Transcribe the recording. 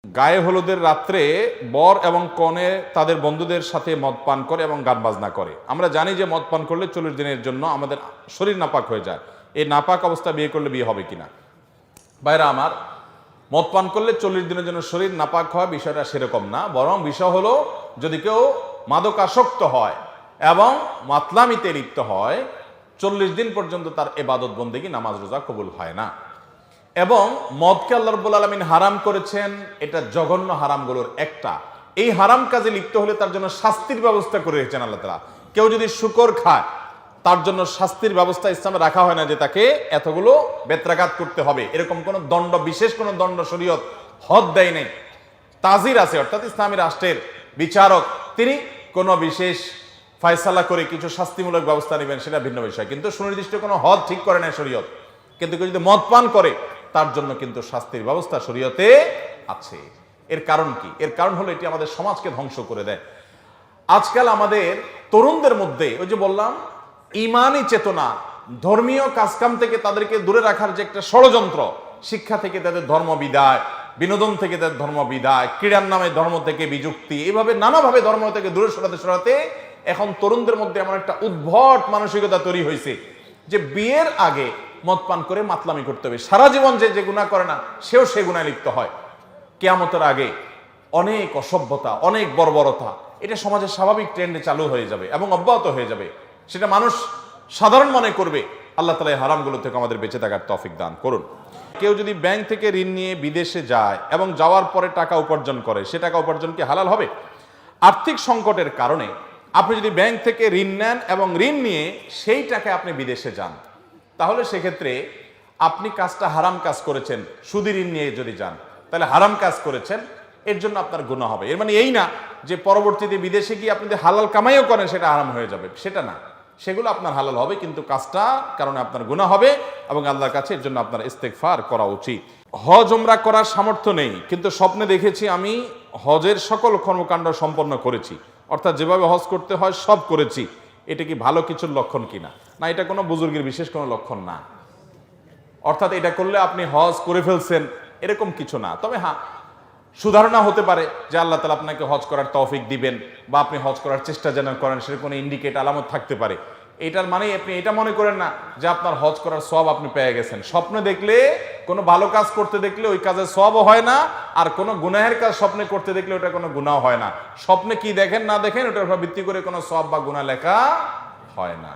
গায়ে হলুদের রাত্রে বর এবং কনে তাদের বন্ধুদের সাথে মদ পান করে এবং গান বাজনা করে। আমরা জানি যে মদ পান করলে 40 দিনের জন্য আমাদের শরীর নাপাক হয়ে যায়। এই নাপাক অবস্থা বিয়ে করলে বিয়ে হবে কিনা? ভাইরা আমার, মদ পান করলে 40 দিনের জন্য শরীর নাপাক হয়, বিষয়টা সেরকম না। বরং বিষয় হলো, যদি কেউ মাদকাসক্ত হয় এবং মাতলামিতে লিপ্ত হয়, 40 দিন পর্যন্ত তার ইবাদত বন্দেগী, নামাজ রোজা কবুল হয় না। এবং মদকে আল্লাহ রাব্বুল আলামিন হারাম করেছেন, এটা জঘন্য হারামগুলোর একটা। এই হারাম কাজে লিপ্ত হলে তার জন্য শাস্তির ব্যবস্থা করে রেখেছেন আল্লাহ তাআলা। কেউ যদি শুকর খায়, তার জন্য শাস্তির ব্যবস্থা ইসলামে রাখা হয় না যে তাকে এতগুলো বেত্রাঘাত করতে হবে, এরকম কোন দণ্ড, বিশেষ কোন দণ্ড শরীয়ত হদ দেয় নেই। তাজির আছে, অর্থাৎ ইসলামী রাষ্ট্রের বিচারক তিনি কোনো বিশেষ ফয়সালা করে কিছু শাস্তিমূলক ব্যবস্থা নেবেন, সেটা ভিন্ন বিষয়, কিন্তু সুনির্দিষ্ট কোনো হদ ঠিক করে নেয় শরীয়ত। কিন্তু কেউ যদি মদ পান করে, তার জন্য কিন্তু শাস্তির ব্যবস্থা শরীয়তে আছে। এর কারণ কি? এর কারণ হলো এটি আমাদের সমাজকে ধ্বংস করে দেয়। আজকাল আমাদের তরুণদের মধ্যে, ওই যে বললাম, ইমানি চেতনা, ধর্মীয় কাজকাম থেকে তাদেরকে দূরে রাখার যে একটা ষড়যন্ত্র, শিক্ষা থেকে তাদের ধর্ম বিদায়, বিনোদন থেকে তাদের ধর্ম বিদায়, ক্রীড়ার নামে ধর্ম থেকে বিযুক্তি, এইভাবে নানাভাবে ধর্ম থেকে দূরে সরাতে সরাতে এখন তরুণদের মধ্যে এমন একটা উদ্ভট মানসিকতা তৈরি হয়েছে যে বিয়ের আগে মদ পান করে মাতলামি করতে হবে। সারা জীবন যে গুনাহ করে না, সেও সে গুনায় লিপ্ত হয়। কিয়ামতের আগে অনেক অসভ্যতা, অনেক বর্বরতা, এটা সমাজের স্বাভাবিক ট্রেন্ডে চালু হয়ে যাবে এবং অব্যাহত হয়ে যাবে। সেটা মানুষ সাধারণ মনে করবে। আল্লাহ তাআলা এই হারামগুলো থেকে আমাদের বেঁচে থাকার তৌফিক দান করুন। কেউ যদি ব্যাংক থেকে ঋণ নিয়ে বিদেশে যায় এবং যাওয়ার পরে টাকা উপার্জন করে, সে টাকা উপার্জন কি হালাল হবে? আর্থিক সংকটের কারণে আপনি যদি ব্যাংক থেকে ঋণ নেন এবং ঋণ নিয়ে সেই টাকায় আপনি বিদেশে যান, তাহলে সেক্ষেত্রে আপনি কাজটা হারাম কাজ করেছেন। সুদি ঋণ নিয়ে যদি যান, তাহলে হারাম কাজ করেছেন, এর জন্য আপনার গুনাহ হবে। এর মানে এই না যে পরবর্তীতে বিদেশে গিয়ে আপনি যে হালাল কামাইও করেন সেটা হারাম হয়ে যাবে, সেটা না। সেগুলো আপনার হালাল হবে, কিন্তু কাজটা কারণে আপনার গুনাহ হবে এবং আল্লাহর কাছে এর জন্য আপনার ইস্তেগফার করা উচিত। হজ ওমরা করার সামর্থ্য নেই, কিন্তু স্বপ্নে দেখেছি আমি হজের সকল কর্মকাণ্ড সম্পন্ন করেছি, অর্থাৎ যেভাবে হজ করতে হয় সব করেছি। এটা কি ভালো কিছুর লক্ষণ কিনা? না, এটা কোনো বুজুর্গের বিশেষ কোনো লক্ষণ না। অর্থাৎ এটা করলে আপনি হজ করে ফেলছেন, এরকম কিছু না। তবে হ্যাঁ, সুধারণা হতে পারে যে আল্লাহ তাআলা আপনাকে হজ করার তৌফিক দিবেন, বা আপনি হজ করার চেষ্টা যেন করেন, সেটা কোনো ইন্ডিকেট, আলামত থাকতে পারে। এটার মানে আপনি এটা মনে করেন না যে আপনার হজ করার সওয়াব আপনি পেয়ে গেছেন। স্বপ্নে দেখলে, কোনো ভালো কাজ করতে দেখলে ওই কাজের সওয়াবও হয় না, আর কোনো গুনাহের কাজ স্বপ্নে করতে দেখলে ওটা কোনো গুনাহ হয় না। স্বপ্নে কি দেখেন না দেখেন, ওটার উপর ভিত্তি করে কোনো সওয়াব বা গুনাহ লেখা হয় না।